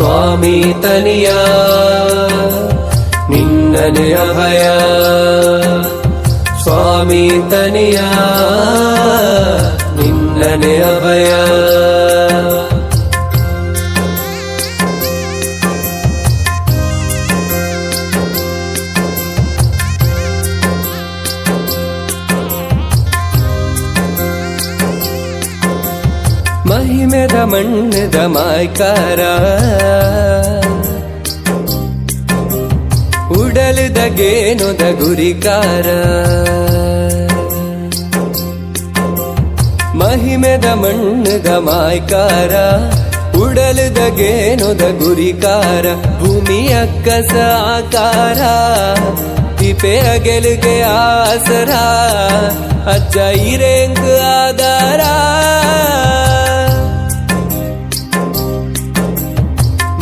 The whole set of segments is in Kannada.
ಸ್ವಾಮಿ ತನಿಯ ನಿನ್ನನೆ ಅಭಯ ಸ್ವಾಮಿ ತನಿಯ ನಿನ್ನನೆ ಅಭಯ ಮಹಿಮೆದ ಮಣ್ಣದ ಮಾಯ್ಕಾರ ಉಡಲದ ಗೇನೊದ ಗುರಿಕಾರ ಮಹಿಮೆದ ಮಣ್ಣದ ಮಾಯ್ಕಾರ ಉಡಲದ ಗೇನೊದ ಗುರಿಕಾರ ಭೂಮಿಯ ಕಸ ಆಕಾರ ತಿಪೆಯ ಗೆಲುಗೆ ಆಸರ ಅಜ್ಜ ಇರೇಂಗ್ ಆಧಾರ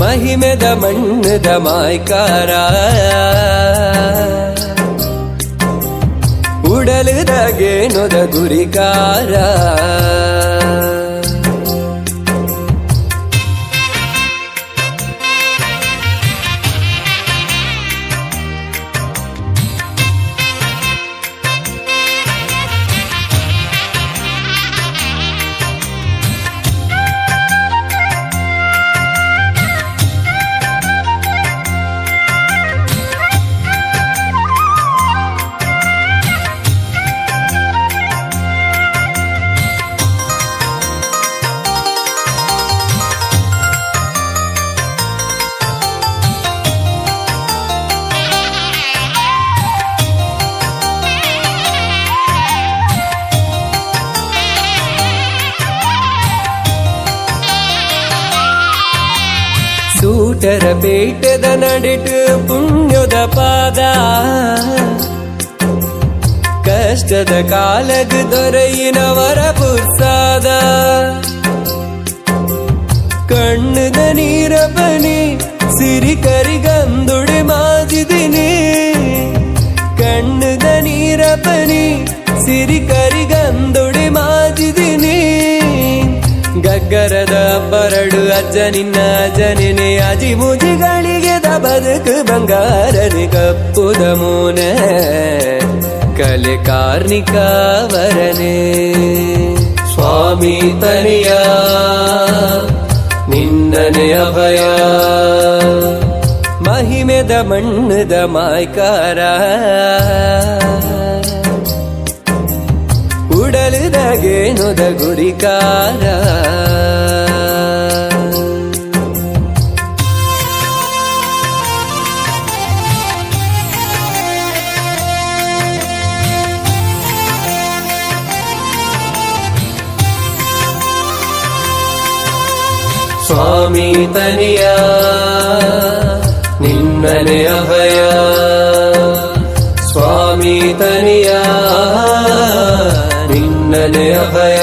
ಮಹಿಮೆದ ಮಣ್ಣದ ಮಾಯ್ಕಾರ ಉಡಲದ ಗೇನೊದ ಗುರಿಕಾರ ಸೂಟರ ಪೇಟದ ನಡಿಟು ಪುಣ್ಯದ ಪಾದ ಕಷ್ಟದ ಕಾಲಗ ದೊರೆಯಿನವರ ಪುರ್ಸಾದ ಕಣ್ಣದ ನೀರ ಬನಿ ಸಿರಿ ಕರಿಗಂದುಡಿ ಮಾಜಿದಿನಿ ಕಣ್ಣದ ನೀರ ಬನಿ ಸಿರಿ ಕರಿಗಂದುಡಿ ಮಾಜಿದಿನಿ ಗಗ್ಗರದ ಬರಡು ಅಜ್ಜ ನಿನ್ನ ಜನನೆ ಅಜಿ ಮುಜಿಗಳಿಗೆ ಬದುಕು ಬಂಗಾರನೆ ಕಪ್ಪುದ ಮೂನೆ ಕಲೆ ಕಾರ್ಣಿಕ ವರನೆ ಸ್ವಾಮಿ ತನಿಯ ನಿನ್ನನೆ ಅಭಯ ಮಹಿಮೆದ ಮಣ್ಣದ ಮಾಯ್ಕಾರ ಉಡಲದ ಗೇನೊದ ಗುರಿಕಾರ ಸ್ವಾಮಿ ತನಿಯ ನಿನ್ನನೆ ಅಭಯ ಸ್ವಾಮಿ ತನಿಯ ನಿನ್ನನೆ ಅಭಯ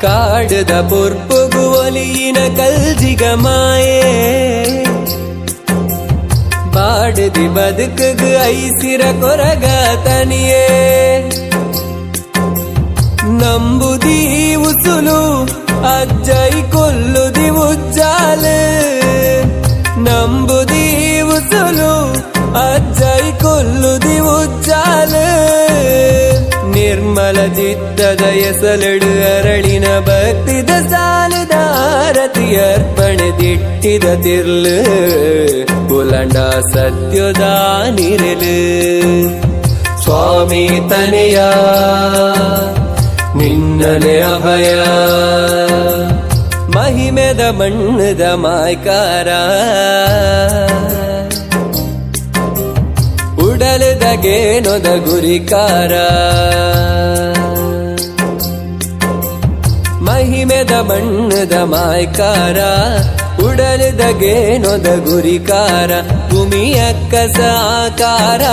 ಕಾಡದ ಪೊರ್ಪುಗು ಒಲಿಯಿನ ಕಲ್ಜಿಗ ಮಾಯೇ ಬಾಡದಿ ಬದುಕಗು ಐಸಿರ ಕೊರಗ ತನಿಯೇ ನಂಬುದಿ ಉಸುಲು ಅಜ್ಜೈ ಕೊಲ್ಲುದಿ ಉಜ್ಜಾಲು ನಂಬುದಿ ಉಸುಲು ಅಜ್ಜೈ ಕೊಲ್ಲುದಿ ಉಜ್ಜಾಲು ನಿರ್ಮಲ ಚಿತ್ತದ ಎಸಲಡು ಅರಳಿನ ಭಕ್ತಿದ ಸಾಲದ ಆರತಿ ಅರ್ಪಣೆ ದಿಟ್ಟಿದ ತಿರ್ಲು ಪುಲಂಡ ಸತ್ಯದ ನಿರಲು ಸ್ವಾಮಿ ತನೆಯ ನಿನ್ನನೆ ಅಭಯ ಮಹಿಮೆದ ಮಣ್ಣದ ಮಾಯ್ಕಾರ ಉಡಲದ ಗೇನೊದ ಗುರಿಕಾರ ಮಹಿಮೆದ ಮಣ್ಣದ ಮಾಯ್ಕಾರ ಉಡಲದ ಗೇನೊದ ಗುರಿಕಾರ ಭೂಮಿಯ ಕಸ ಆಕಾರ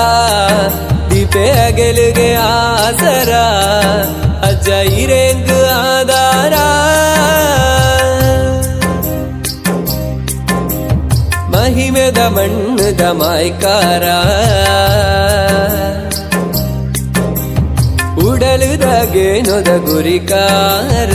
ದೀಪೆ ಗೆಲುಗೆ ಆಸರ ಅಜ್ಜ ಇರೆಂಗ್ ಆಧಾರ ಮಹಿಮೆದ ಮಣ್ಣದ ಮಾಯ್ಕಾರ ಉಡಲುದಾಗೇನೊದ ಗುರಿಕಾರ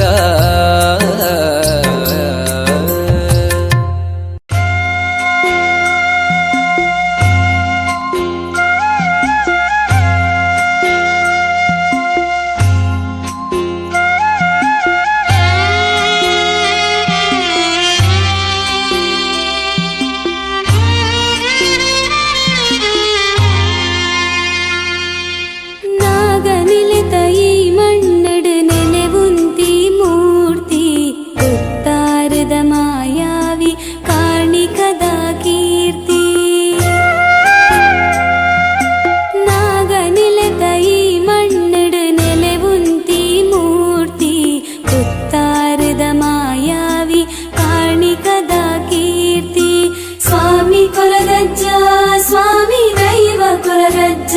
ಸ್ವಾಮಿ ದೈವ ಕೊರಗಜ್ಜ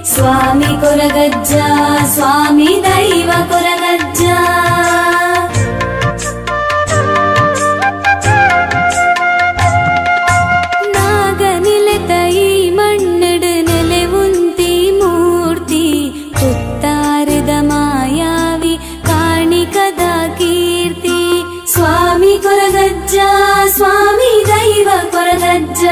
ಸ್ವಾಮಿ ಕೊರಗಜ್ಜ ಸ್ವಾಮಿ ದೈವ ಕೊರಗಜ್ಜ ನಾಗನಿಲೆತ ಈ ಮಣ್ಣಡು ನೆಲೆ ಉಂತಿ ಮೂರ್ತಿ ಕುತ್ತಾರದ ಮಾಯಾವಿ ಕಾಣಿಕದ ಕೀರ್ತಿ ಸ್ವಾಮಿ ಕೊರಗಜ್ಜ ಸ್ವಾಮಿ ದೈವ ಕೊರಗಜ್ಜ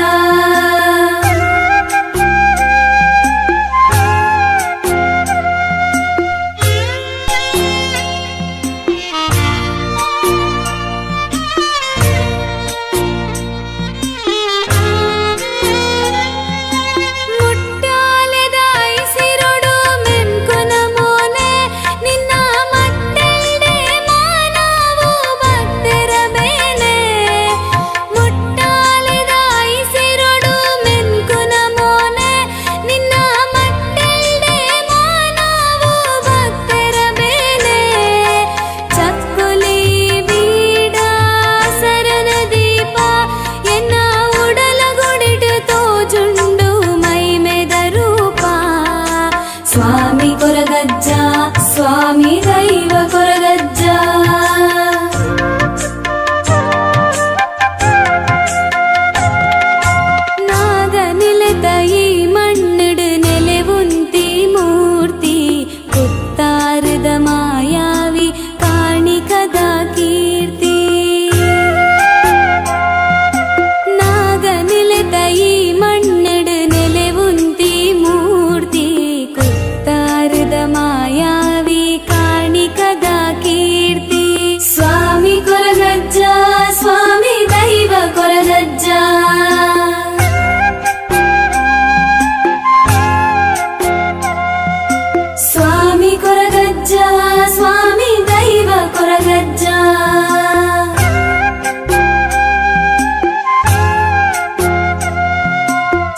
ಸ್ವಾಮಿ ಕೊರಗಜ್ಜ ಸ್ವಾಮಿ ದೈವ ಕೊರಗಜ್ಜ ನಾಗನಿಲೆತ ಈ ಮಣ್ಣಡು ನೆಲೆ ಉಂತಿ ಮೂರ್ತಿ ಕುತ್ತಾರದ ಮಾಯಾವಿ ಕಾಣಿಕದ ಕೀರ್ತಿ ನಾಗನಿಲೆತ ಈ ಮಣ್ಣಡು ನೆಲೆ ಉಂತಿ ಮೂರ್ತಿ ಮಾಯಾವಿ ಕಾಣಿಕದ ಕೀರ್ತಿ ಸ್ವಾಮಿ ಕೊರಗಜ್ಜ ಸ್ವಾಮಿ ದೈವ ಕೊರಗಜ್ಜ ಸ್ವಾಮಿ ಕೊರಗಜ್ಜ ಸ್ವಾಮಿ ದೈವ ಕೊರಗಜ್ಜ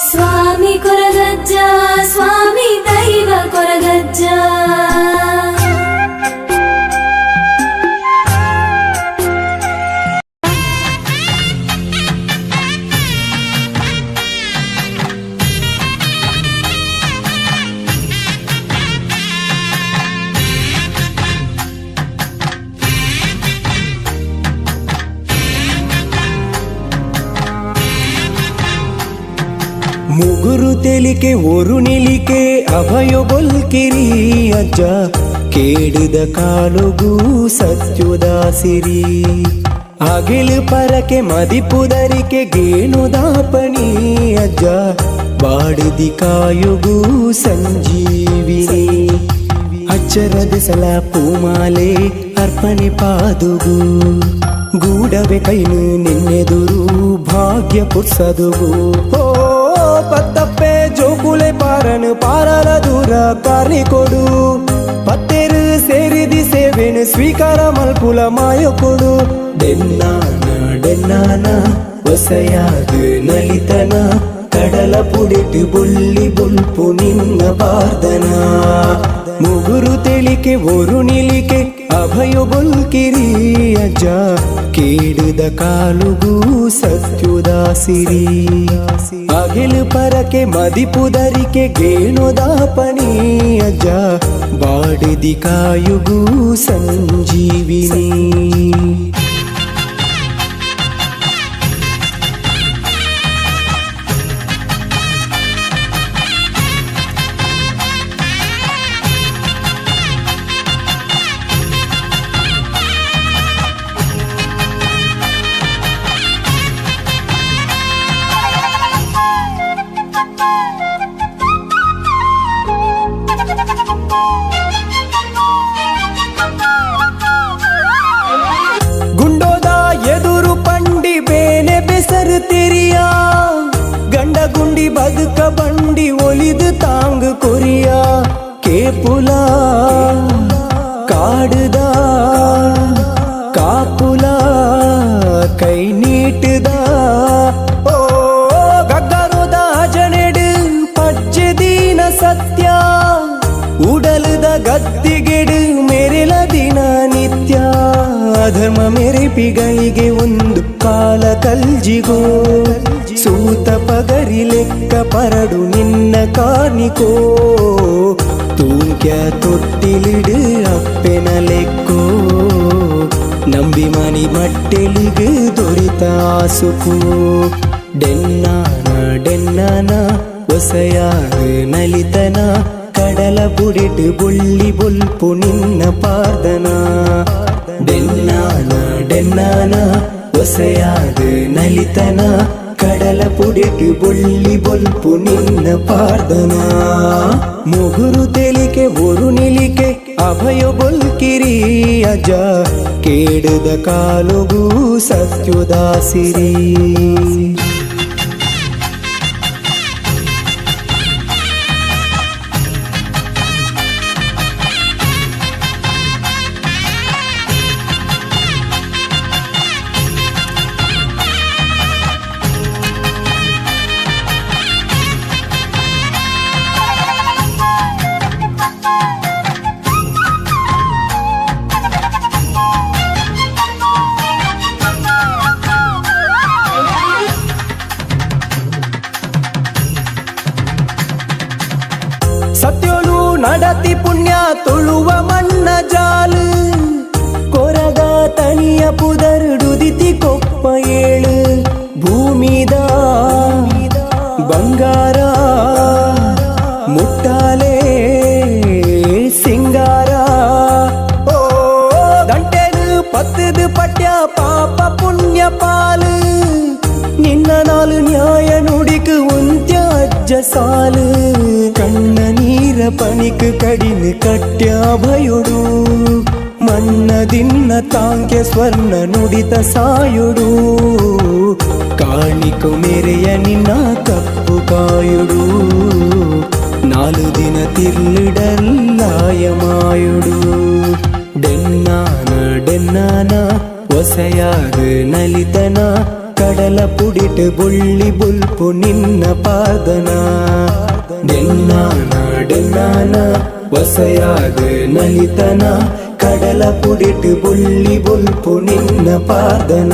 ಸ್ವಾಮಿ ಕೊರಗಜ್ಜ ಸ್ವಾಮಿ ದೈವ ಕೊರಗಜ್ಜ ಮುಗುರು ತೆಲಿಕೆ ಒರು ನಿಲಿಕೆ ಅಭಯ ಬೊಲ್ಕಿರಿ ಅಜ್ಜ ಕೇಡಿದ ಕಾಲುಗೂ ಸತ್ಯುದಾಸಿರಿ ಅಗಿಲು ಪರಕೆ ಮದಿಪುದರಿಕೆ ಗೇಣುದಾಪಣಿ ಅಜ್ಜ ಬಾಡದಿ ಕಾಯುಗೂ ಸಂಜೀವಿನಿ ಅಚ್ಚರದ ಸಲ ಪೂಮಾಲೆ ಅರ್ಪಣೆ ಪಾದುಗು ಗೂಡವೆ ಕೈನು ನಿನ್ನೆದುರು ಭಾಗ್ಯ ಪುರ್ಸದುಗು ಓ ಪತ್ತಪ್ಪೆ ಜೋಕುಲೆ ಪಾರನು ಪಾರಲ ದೂರ ಕಾರ್ನಿ ಕೊಡು ಪತ್ತೇರು ಸೇರಿದಿ ಸೇವೆನು ಸ್ವೀಕಾರ ಮಲ್ಪುಲ ಮಾಯ ಕೊಡು ಡೆನ್ನಾನ ಹೊಸಯಾದು ನಲಿತನ ಕಡಲ ಪುಡಿಟು ಬುಳ್ಳಿ ಬುಲ್ಪು ನಿನ್ನ ಪಾರ್ದನ ಮುಗುರು ತೆಳಿಕೆ ಒರು ನಿಲಿಕೆ ಅಭಯ ಬೊಲ್ಕಿರಿ ಅಜ್ಜ ಕೇಳಿದ ಕಾಲುಗೂ ಸತ್ಯುದಾಸಿರಿ ಅಗಿಲು ಪರಕೆ ಮದಿಪುದರಿಕೆ ಗೇಣುದಾಪಣಿ ಅಜ್ಜ ಬಾಡಿದಿ ಕಾಯುಗೂ ಸಂಜೀವಿನಿ ತೆರಿಯ ಗಂಡ ಗುಂಡಿ ಬದುಕ ಬಂಡಿ ಒಲಿದು ತಾಂಗ್ ಕೊರಿಯ ಕೇಪುಲ ಕಾಡುದ ಕಾಪುಲ ಕೈ ನೀಟದ ಓ ಗಗ್ಗರುದ ಜನೆಡು ಪಜ್ಜೆ ದೀನ ಸತ್ಯ ಉಡಲದ ಗದ್ದಿಗೆಡು ಮೆರೆಲ ದಿನ ನಿತ್ಯ ಅಧರ್ಮ ಮೆರೆಪಿಗಳಿಗೆ ಒಂದು ಕಾಲ ಕಲ್ಜಿಗೋ ಸೂತ ಪಗರಿ ಲೆಕ್ಕ ಪರಡು ನಿನ್ನ ಕಾಣಿಕೋ ತೂಕ್ಯ ತೊಟ್ಟಿಲಿಡು ಅಪ್ಪೆನ ಲೆಕ್ಕೋ ನಂಬಿ ಮನಿ ಮಟ್ಟೆಲಿಗೆ ದೊರಿತ ಆಸುಕು ಡೆನ್ನಾನ ಹೊಸಯಾಗ ನಲಿತನ ಕಡಲ ಪುಡಿಟು ಬುಳ್ಳಿ ಬುಲ್ಪು ನಿನ್ನ ಪಾರ್ದನ ಡೆನ್ನಾನ ಹೊಸಯಾದ ನಲಿತನ ಕಡಲ ಪುಡಿಟು ಬುಳ್ಳಿ ಬೊಲ್ಪು ನಿನ್ನ ಪಾರ್ದನ ಮುಗುರು ತೆಲಿಕೆ ಒರು ನಿಲಿಕೆ ಅಭಯ ಬೊಲ್ಕಿರಿ ಅಜ್ಜ ಕೇಳಿದ ಕಾಲುಗೂ ಸತ್ಯುದಾಸಿರಿ ಸತ್ಯೋಳು ನಡತಿ ಪುಣ್ಯ ತುಳುವ ಮಣ್ಣ ಜಾಲು ಕೊರಗ ತನಿಯ ಪುದರುಡುದಿತಿ ಕೊಪ್ಪ ಏಳು ಭೂಮಿದ ಬಂಗಾರ ಮುಟ್ಟಾಲೆ ಸಿಂಗಾರ ಓ ದಂಟೆನು ಪತ್ತದು ಪಟ್ಯ ಪಾಪ ಪುಣ್ಯ ಪಾಲು ನಿನ್ನ ನಾಲು ನ್ಯಾಯ ನುಡಿಕು ಉಂತ್ಯ ಅಜ್ಜ ಸಾಲು ಕಣ್ಣ ನೀರ ಪನಿಕ್ ಕಡಿನ ಕಟ್ಯ ಭಯುಡು ಮನ್ನದಿನ್ನ ತಾಂಕ್ಯ ಸ್ವರ್ಣ ನುಡಿತ ಸಾಯುಡು ಕಾಣಿಕು ಮೆರೆಯ ನಿನ್ನ ಕಪ್ಪು ಕಾಯುಡು ನಾಲು ದಿನ ತಿರ್ಲಿಡಲ್ಲಾಯ ಮಾಯುಡು ಡೆನ್ನಾನ ಹೊಸಯಾಗ ನಲಿತನ ಕಡಲ ಪುಡಿಟು ಬುಳ್ಳಿ ಬುಲ್ಪು ನಿನ್ನ ಪಾರ್ದನ ಡೆನ್ನಾನ ಹೊಸಯಾಗ ನಲಿತನ ಕಡಲ ಪುಡಿಟು ಬುಳ್ಳಿ ಬುಲ್ಪು ನಿನ್ನ ಪಾರ್ದನ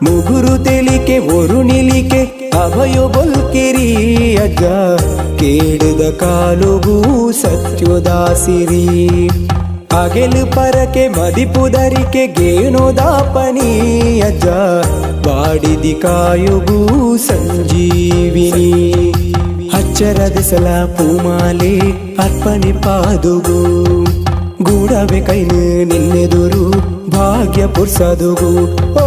ಮುಗುರು ತೆಲಿಕೆ ಒರು ನಿಲಿಕೆ ಅಭಯ ಬೊಲ್ಕಿರಿ ಅಜ್ಜ ಕೇಳಿದ ಕಾಲುಗೂ ಸತ್ಯುದಾಸಿರಿ ಅಗೆಲು ಪರಕೆ ಮದಿಪುದರಿಕೆ ಗೇಣುದಾಪಣಿ ಅಜ್ಜ ಬಾಡಿದಿ ಕಾಯುಗೂ ಸಂಜೀವಿನಿ ಅಚ್ಚರದ ಸಲ ಪೂಮಾಲೆ ಅರ್ಪಣೆ ಪಾದುಗು ಗೂಡವೆ ಕೈನು ನಿನ್ನೆದುರು ಭಾಗ್ಯ ಪುರ್ಸದುಗು ಓ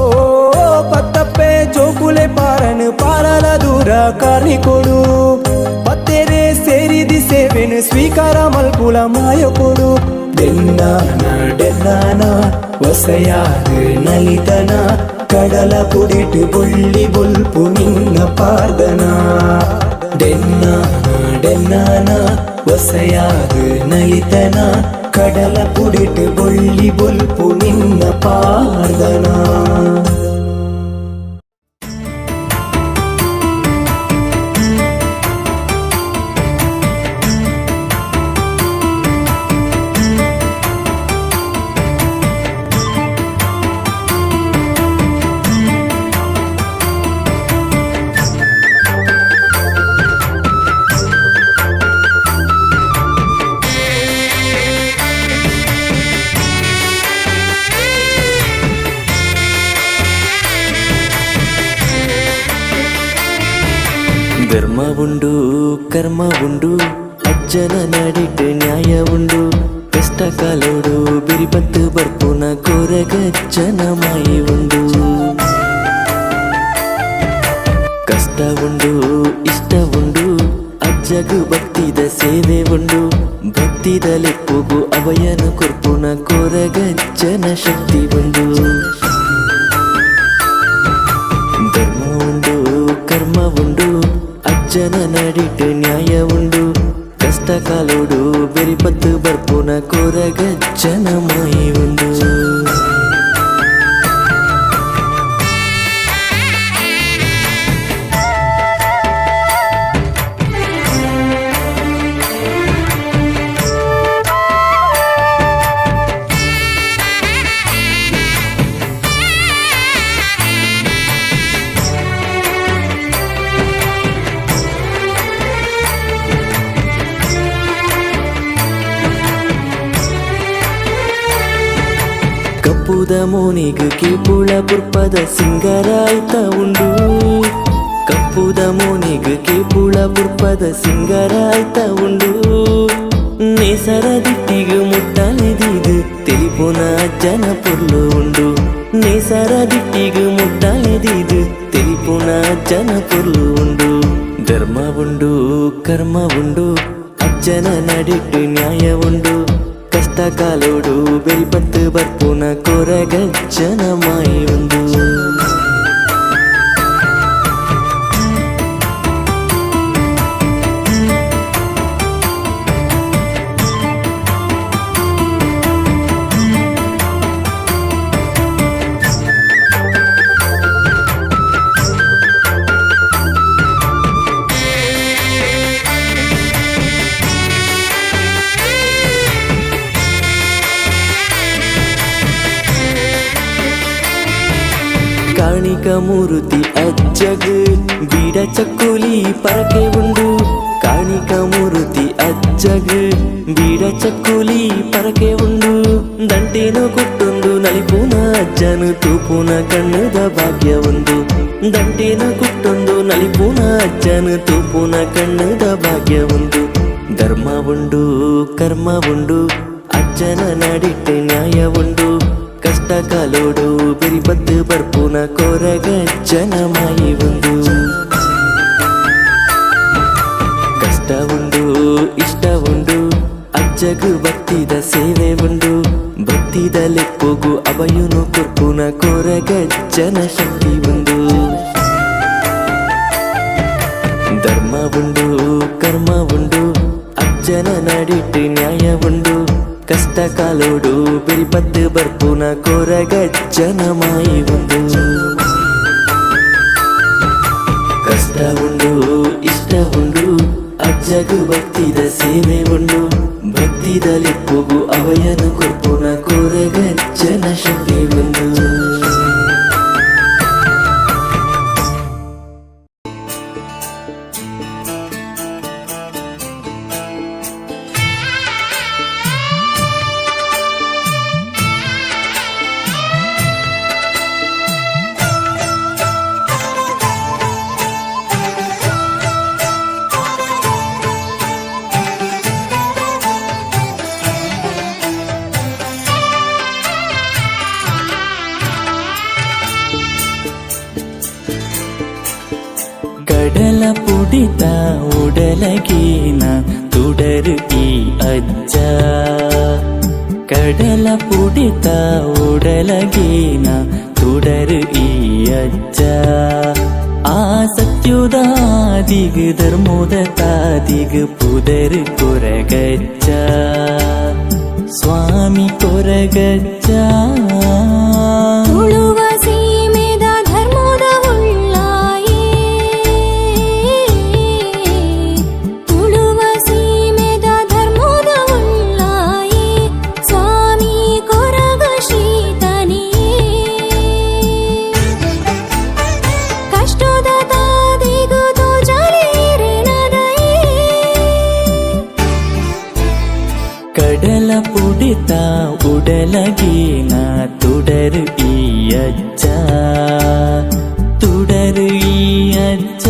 ಪತ್ತಪ್ಪೆ ಜೋಕು ಮೂಲೆ ಪಾರನು ಪಾರಲ ದೂರ ಕಾರ್ನಿಕೊಡು ಪತ್ತೆರೆ ಸೇರಿದಿ ಸೇವೆನು ಸ್ವೀಕಾರ ಮಲ್ಪುಲ ಮಾಯ ಕೊಡು ಡೆನ್ನಾನ ಡೆನ್ನಾನ ಹೊಸಯಾದ ನಲಿತನ ಕಡಲ ಪುಡಿಟು ಬುಳ್ಳಿ ಬುಲ್ಪು ನಿನ್ನ ಪಾರ್ದನ ಡೆನ್ನಾನ ಡೆನ್ನಾನ ಹೊಸಯಾದ ನಲಿತನ ಕಡಲ ಪುಡಿಟು ಬುಳ್ಳಿ ಬುಲ್ಪು ನಿನ್ನ ಪಾರ್ದನ. ಧರ್ಮ ಉಂಡು ಕರ್ಮ ಉಂಡು ಅಜ್ಜನ ನಾಡಿಟ್ಟು ನ್ಯಾಯ ಉಂಡು ಕಷ್ಟ ಕಾಲೋಡು ಬಿರಿಪತ್ತು ಬರ್ಪುನ ಕೊರಗಜ್ಜನ ಮಾಯಿ ಉಂಡು ಕಷ್ಟ ಉಂಡು ಇಷ್ಟ ಉಂಡು ಅಜ್ಜಗು ಭಕ್ತಿದ ಸೇವೆ ಉಂಡು ಭಕ್ತಿದ ಲೆಪ್ಪುಗು ಅವಯನ ಕೊರ್ಪುನ ಕೊರಗಜ್ಜನ ಶಕ್ತಿ ಉಂಡು ಧರ್ಮ ಉಂಡು ಕರ್ಮ ಉಂಡು ಅಜ್ಜನ ನಾಡಿಟ್ಟು ನ್ಯಾಯ ಉಂಡು ಕಷ್ಟ ಕಾಲೋಡು ಬೆರಿಪತ್ತು ಬರ್ಪುನ ಕೊರಗಜ್ಜನ ಮಾಯಿ ಉಂಡು ಕಪ್ಪುದ ಮೋನಿಗು ಕೀಪುಳ ಪುರ್ಪದ ಸಿಂಗರಾಯ್ತ ಉಂಡು ಕಪ್ಪುದ ಮೋನಿಗು ಕೀಪುಳ ಪುರ್ಪದ ಸಿಂಗರಾಯ್ತ ಉಂಡು ನೇಸರ ದಿಟ್ಟಿಗು ಮುಟ್ಟಲೆದಿದು ತಿಳಿಪುನ ಅಜ್ಜನ ಪುರ್ಲು ಉಂಡು ನೇಸರ ದಿಟ್ಟಿಗು ಮುಟ್ಟಲೆದಿದು ತಿಳಿಪುನ ಅಜ್ಜನ ಪುರ್ಲು ಉಂಡು ಧರ್ಮ ಉಂಡು ಕರ್ಮ ಉಂಡು ಅಜ್ಜನ ನಾಡಿಟ್ಟು ನ್ಯಾಯ ಉಂಡು ಕಷ್ಟ ಕಾಲೋಡು ಬೆರಿಪತ್ತು ಬರ್ಪುನ ಕೊರಗಜ್ಜನ ಮಾಯಿ ಉಂಡು ಕಾಣಿಕ ಮೂರುತಿ ಅಜ್ಜಗ್ ಬೀಡ ಚಕ್ಕುಲಿ ಪರಕೆ ಉಂಡು ಕಾಣಿಕ ಮೂರುತಿ ಅಜ್ಜಗ್ ಬೀಡ ಚಕ್ಕುಲಿ ಪರಕೆ ಉಂಡು ದಂಟೇನು ಕೊಟ್ಟೊಂದು ನಲಿಪುನ ಅಜ್ಜನು ತೂಪುನ ಕಣ್ಣದ ಭಾಗ್ಯ ಒಂದು ದಂಟೇನು ಕೊಟ್ಟೊಂದು ನಲಿಪುನ ಅಜ್ಜನು ತೂಪುನ ಕಣ್ಣದ ಭಾಗ್ಯ ಒಂದು ಧರ್ಮ ಉಂಡು ಕರ್ಮ ಉಂಡು ಅಜ್ಜನ ನಾಡಿಟ್ಟು ನ್ಯಾಯ ಉಂಡು ಕಷ್ಟ ಕಾಲೋಡು ಬಿರಿಪತ್ತು ಬರ್ಪುನ ಕೊರಗಜ್ಜನ ಮಾಯಿ ಉಂಡು ಕಷ್ಟ ಉಂಡು ಇಷ್ಟ ಉಂಡು ಅಜ್ಜಗು ಭಕ್ತಿದ ಸೇವೆ ಉಂಡು ಭಕ್ತಿದ ಲೆಪ್ಪುಗು ಅವಯುನು ಕೊರ್ಪುನ ಕೊರಗಜ್ಜನ ಶಕ್ತಿ ಉಂಡು ಧರ್ಮ ಉಂಡು ಕರ್ಮ ಉಂಡು ಅಜ್ಜನ ನಾಡಿಟ್ಟು ನ್ಯಾಯ ಉಂಡು ಕಷ್ಟ ಕಾಲೋಡು ಬಿರಿಪತ್ತು ಬರ್ಪುನ ಕೊರಗಜ್ಜನ ಮಾಯಿ ಉಂಡು ಕಷ್ಟ ಉಂಡು ಇಷ್ಟ ಉಂಡು ಅಜ್ಜಗು ಭಕ್ತಿದ ಸೇವೆ ಉಂಡು ಭಕ್ತಿದ ಲೆಪ್ಪುಗು ಅವಯನು ಕೊರ್ಪುನ ಕೊರಗಜ್ಜನ ಶಕ್ತಿ ಉಂಡು ಪುಡಿತ ಉಡಲಗೇನ ತುಡರು ಈ ಅಜ್ಜ ಕಡಲ ಪುಡಿತ ಉಡಲಗೇನ ತುಡರು ಈ ಅಜ್ಜ ಆ ಸತ್ಯುದಾದಿಗ್ ಧರ್ಮೋದ ತಾದಿಗ್ ಪುದರ್ ಕೊರಗಜ್ಜ ಸ್ವಾಮಿ ಕೊರಗಜ್ಜ ತುಳುವ ಸೀಮೆದ ಧರ್ಮದ ಉಳ್ಳಾಯೇ ತುಳುವ ಸೀಮೆದ ಧರ್ಮದ ಉಳ್ಳಾಯೇ ಸ್ವಾಮಿ ಕೊರಗ ಶ್ರೀತನಿಯೇ ಕಷ್ಟದ ತಾದಿಗು ತೋಜಲೇರೆನದಯೇ ಕಡಲ ಪುಡಿತ ಉಡಲಗೇನ ತುಡರು ಈ ಅಜ್ಜ ತುಡರು ಈ ಅಜ್ಜ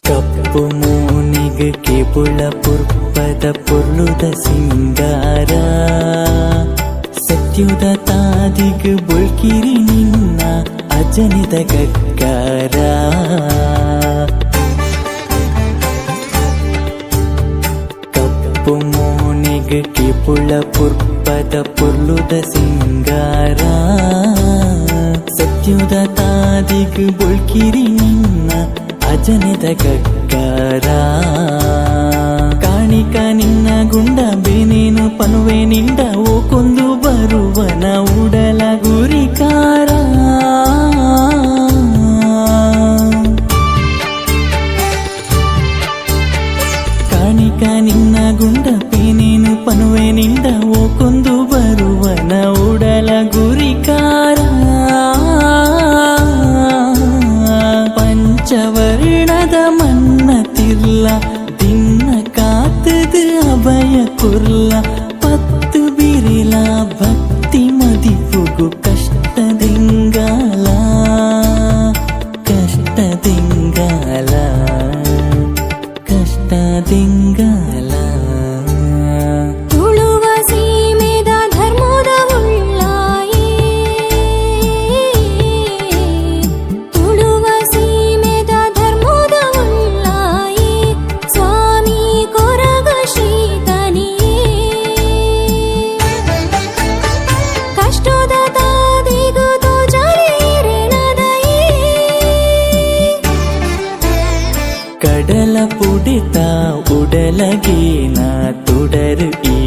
ಕಪ್ಪು ಮೂನಿಗ್ ಕೆಬುಳ ಪುರ್ಪದ ಪೊರ್ಲುದ ಸಿಂಗಾರ ಸತ್ಯುದ ತಾದಿಗ್ ಬುಳ್ಕಿರಿ ನಿನ್ನ ಅಜನಿದ ಗಗ್ಗಾರ ಕಪ್ಪು ಮೂನಿಗ್ ಕೆಬುಳ ಪುರ್ಪದ ಪೊರ್ಲುದ ಸಿಂಗಾರ ಸತ್ಯುದ ತಾದಿಗ್ ಬುಳ್ಕಿರಿ ನಿನ್ನ ಅಜನಿದ ಗಗ್ಗಾರ ಕಾಣಿಕ ನಿನ್ನ ಗುಂಡ ಬೇನೇನು ಪನುವೆ ನಿಂಡ ಓಕೊಂದು ಬರುವನ ಉಡಲ ಗುರಿಕಾರ ಕಾಣಿಕ ನಿನ್ನ ಗುಂಡ ಬೇನೇನು ಪನುವೆ ನಿಂಡ ಓಕೊಂದು ಬರುವನ ಉಡಲ ಗುರಿಕಾರ ಪಂಚವರ್ಣದ ಮನ್ನತಿರ್ಲ ದಿನ್ನ ಕಾತದ ಅಭಯ ಕುರ್ಲ ಪತ್ತು ಬಿರಿಲ ಭಕ್ತಿ ಮದಿಪುಗು ಕಷ್ಟದಿಂಗಾಲ ಕಷ್ಟದಿಂಗಾಲ ಕಷ್ಟದಿಂಗಾಲ ತುಳುವ ಸೀಮೆದ ಧರ್ಮದ ಉಳ್ಳಾಯೇ ತುಳುವ ಸೀಮೆದ ಧರ್ಮದ ಉಳ್ಳಾಯೇ ಸ್ವಾಮಿ ಕೊರಗ ಶ್ರೀತನಿಯೇ ಕಷ್ಟದ ತಾದಿಗು ತೋಜಲೇರೆನದಯೇ ಕಡಲ ಪುಡಿತ ಉಡಲಗೇನ ತುಡರು ಈ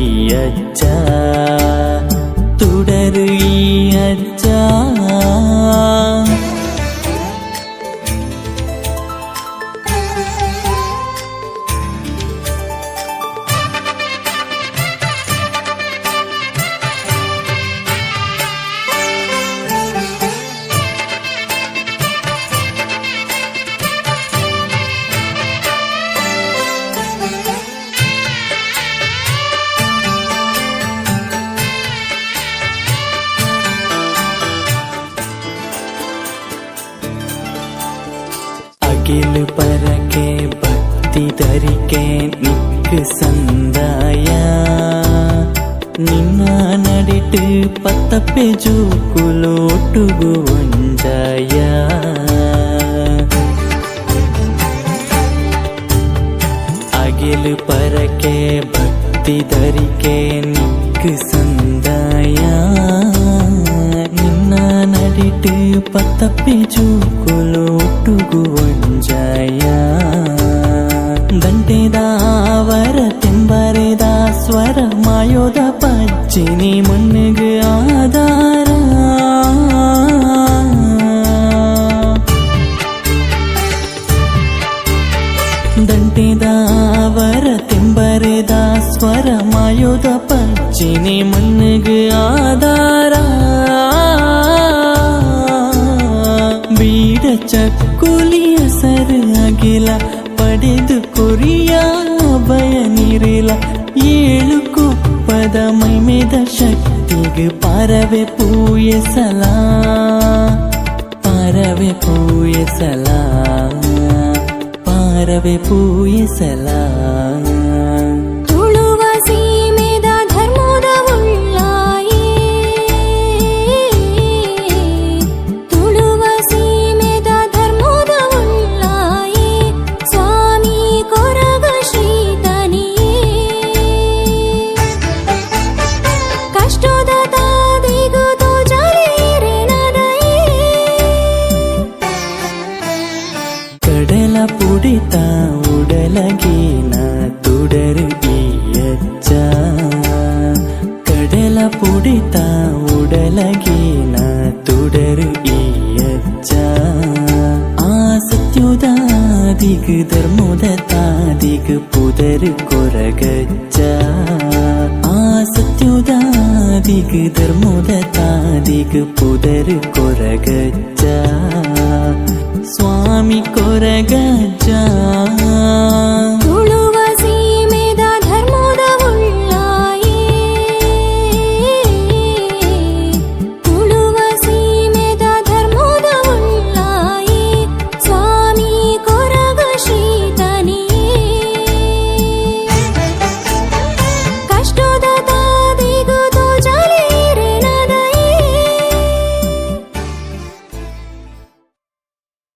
ಅಜ್ಜ ತುಡರು ಈ ಅಜ್ಜ ಅಗಿಲು ಪರಕೆ ಭಕ್ತಿ ಧರಿಕೆ ನಿಕ್ ಸಂದಾಯ ನಿನ್ನ ನಡಿಟ್ಟು ಪತ್ತಪ್ಪೆ ಜೂಕುಲೋಟುಗು ಒಂಜಾಯ ಅಗಿಲು ಪರಕೆ ಭಕ್ತಿ ಧರಿಕೆ ನಿಕ್ ಸಂದಾಯ ನಿನ್ನ ನಡಿಟ್ಟು ಪತ್ತಪ್ಪೆ ಜೂಕುಲೋಟುಗು ಒಂಜಾಯ ದಂಟೆದಾವರ ತೆಂಬರೆದ ಸ್ವರ ಮಾಯೋದ ಪಜ್ಜಿನಿ ಮಣ್ಣಿಗೆ ಆಧಾರ ದಂಟೆದಾವರ ತೆಂಬರೆದ ಸ್ವರ ಮಾಯೋದ ಪಜ್ಜಿನಿ ಮಣ್ಣಿಗೆ ಆಧಾರ ಬೀಡ ಬಾಗಿಲ ಪಡೆದು ಕೊರಿಯ ಭಯ ನೀರಿಲ್ಲ ಏಳು ಕುಪ್ಪದ ಮೈಮೇದ ಶಕ್ತಿಗೆ ಪಾರವೆ ಪೂಯಸಲ ಪಾರವೆ ಪೂಯಸಲ ಪಾರವೆ ಪೂಯಸಲ ತುಳುವ ಸೀಮೆದ ಧರ್ಮದ ಉಳ್ಳಾಯೇ ತುಳುವ ಸೀಮೆದ ಧರ್ಮದ ಉಳ್ಳಾಯೇ ಸ್ವಾಮಿ ಕೊರಗ ಶ್ರೀತನಿಯೇ ಕಷ್ಟದ ತಾದಿಗೂ ತೋಜಲೇರಿನದಯೇ ಕಡಲ ಪುಡಿತ ಉಡಲಗೇನ ತುಡರು ಈಯಚ್ಚ ಕಡಲ ಪುಡಿತ ಉಡಲಗೇನ ತುಡರು ಈಯಚ್ಚ ಆ ಸತ್ಯುದಾದಿಗ್ ಧರ್ಮದ ತಾದಿಗ್ ಪುದರ್ ಕೊರಗಚ್ಚ ಆ ಸತ್ಯುದಾದಿಗ್ ಧರ್ಮದ ತಾದಿಗ್ ಪುದರ್ ಕೊರಗಚ್ಚ ಸ್ವಾಮಿ ಕೊರಗಜ್ಜ